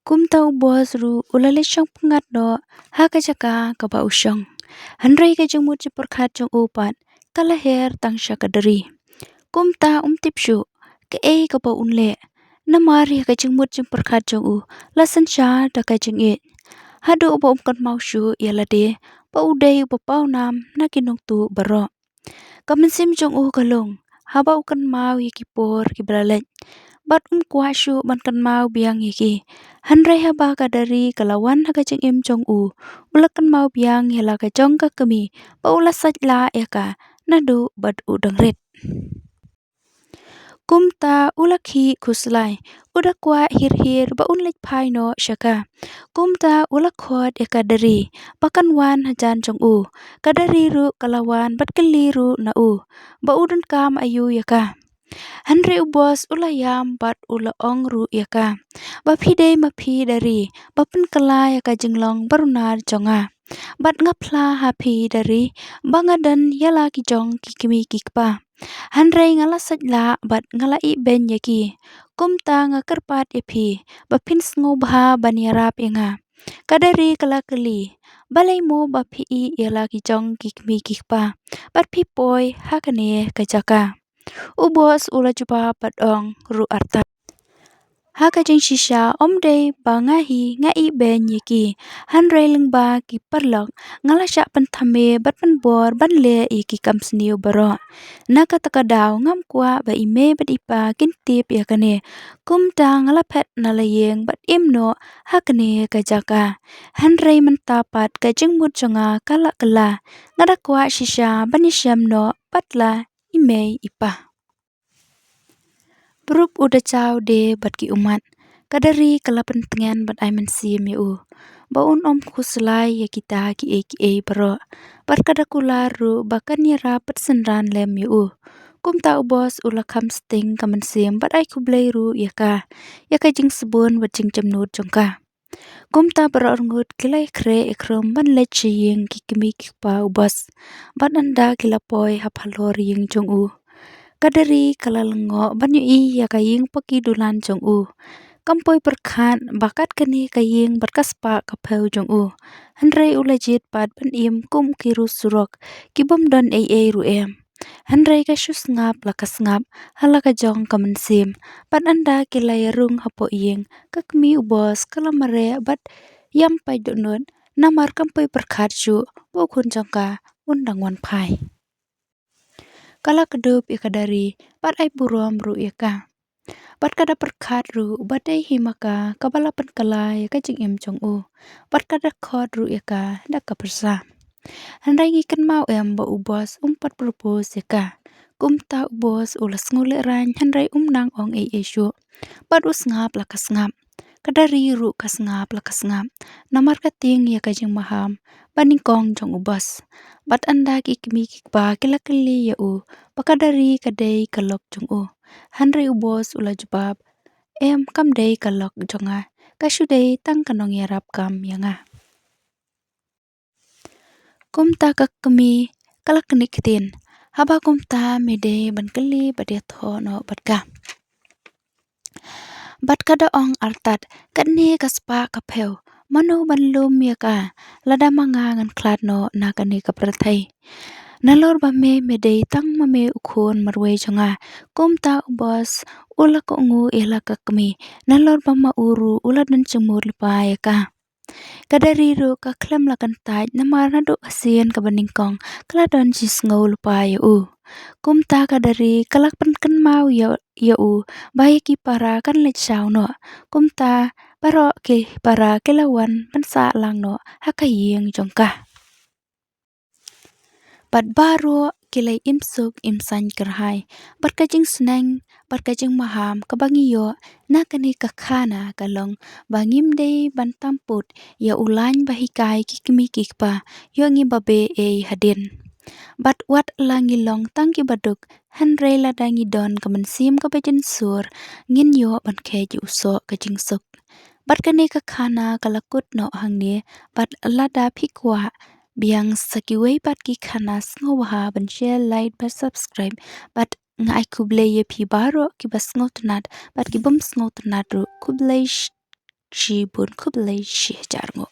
Kum tau bos ru ulale syong pengat do ha ka jaka ka ba usyong. Handrai ka jengmut je perkat jong upat kalaher tang syakadari. Kum ta tip syu ke ka ba unle. Namar ya ka jengmut je perkat jong u lasan sya da ka jeng it. Hadu ba kan mau syu ya lade ba udai ba pau nam na kinong tu baro. Kamansim jong u kalong haba kan mau ya kipor ki bralet. Bat kwa syu ban kan mau biang yaki. Handrai haba ka dari kalawan haga jeng im jong u. Ula kan mau biang yala ka jong ka kami. Ba ula saj la ya ka. Nadu bad udang red. Kum ta ula ki kuslai. Uda kwa hir ba unlik pai no syaka. Kum ta ula khot ya ka dari. Bakan wan hajan jong u. Ka dari ru kalawan bat keliru na u. Ba udan kam ayu ya ka. Handrai ubos ula yam bat ula ong ru ya ka. Ba pide ma pi dari. Ba pen kala ya ka jenglong barunar jonga. Bat ngapla ha pi dari. Ba ngadan yala ki jong ki kimi ki kpa. Handrai ngala sajla bat ngala i ben ya ki. Kum ta ngakerpat ya pi. Ba pin sngo bha baniarap ya nga. Kadari kala keli. Balai mo ba pi i yala ki jong ki kimi ki kpa. Bat pi poi ha kane ka jaka. Ubos ula juba padong ru arta. Haka jeng shisha omde ba ngahi ngai ben yiki. Handrai lengba ki parlok ngala syak pentame bat penbor ban le yiki kam seniu baro. Naka takadaw ngam kwa ba ime bat ipa kintip ya kane. Kum ta ngala pet nalayeng bat imno hakane ka jaka. Handrai mentapat ka jengmut jonga kala kala. Ngada kwa shisha banisyam no patla ime ipa. Berup udah caw de bat ki umat. Kadari kala pentingan bat ai mensim ya u. Baun om kuslai ya kita ki bro. Bat kada kularu bakan ya rapat senran lem ya u. Kum ta ubos ula kam sting ka mensim bat ai kublai ru ya ka. Ya ka jing sebun bat jing jemnut jongka. Kum ta berongut kilai kre ekrom ban lech ying ki kimi ki pa ubos. Bat anda kila poi hapalor ying jong u. Kadari kala lengo banyu i ya kaying paki dulan jong u. Kampoi perkat bakat kani kaying berkaspa kapau jong u. Handrai ulajit pad ban im kum kiru surok kibom don ru em. Handrai ka syus ngap lakas ngap halaka jong kamensim. Pat anda kilai rung hapo iyeng kakmi ubos kalamare bat yam pai donut namar kampoi perkat syu bukun jongka undang wan pai. Kala kedup ya kadari, bat ai burom ru ya ka. Bat kada perkat ru, bat ai himaka, kabala pen kala ya ka jing im jong u. Bat kada khot ru ya ka, dak ka persa. Handai ngiken mau em ba ubos umpat propos ya ka. Kum ta ubos ulas ngule ran handai nang ong syu. Bat us ngap lakas ngap. Kadari ru kas ngap lakas ngap. Namar kating ya ka jing maham. Baning kong jong ubos. Bat anda ki kimi ki ba kila kili ya u. Pakadari kadai kalok jong u. Handrai ubos ula jubab. Em kam dai kalok jonga. Kasyudai tang kanong yarap kam ya nga. Kum ta kak kemi kalak kenik ketin. Haba kum ta mede ban keli badia tho no bat ka. Bat kada ong artat kadni kaspa kapeu. Manu ban lum ya ka. Lada manga ngan klat no na kani kapratai. Nalor ba me mede tang mame ukun marwe jonga. Kum ta ubos ula ko ngu ila kakmi. Nalor ba ma uru ula dan cemur lipa ya ka. Kadari ru ka klem lakan taj namar nadu asin ka baningkong. Kladon jis ngau lupa ya u. Kum ta kadari kalak penken mau ya u. Bayi ki para kan lech saw no. Kum ta baro ki para kelawan pensa lang no hakayeng jongka. Bat baro kilai imsuk imsan kerhai. Bat kajing senang, bat kajing maham kabangiyo na kani kakhana kalong bangim dei ban tamput ya ulan bahikai kikimi kikpa yo ngi babe hadin. Bat wat langi long tangki baduk handrai ladangi don kemensim kabejen sur ngin yo ban keji uso kajing suk. Bat kani kakhana kalakut no hangni bat lada pikwa biang sakiway bat ki khanas ngowaha ban share like bat subscribe bat ngai kublay ye pi baro ki bas ngotenat bat ki bum ngotenat ru kublay shi bun kup lay shi jar ngo.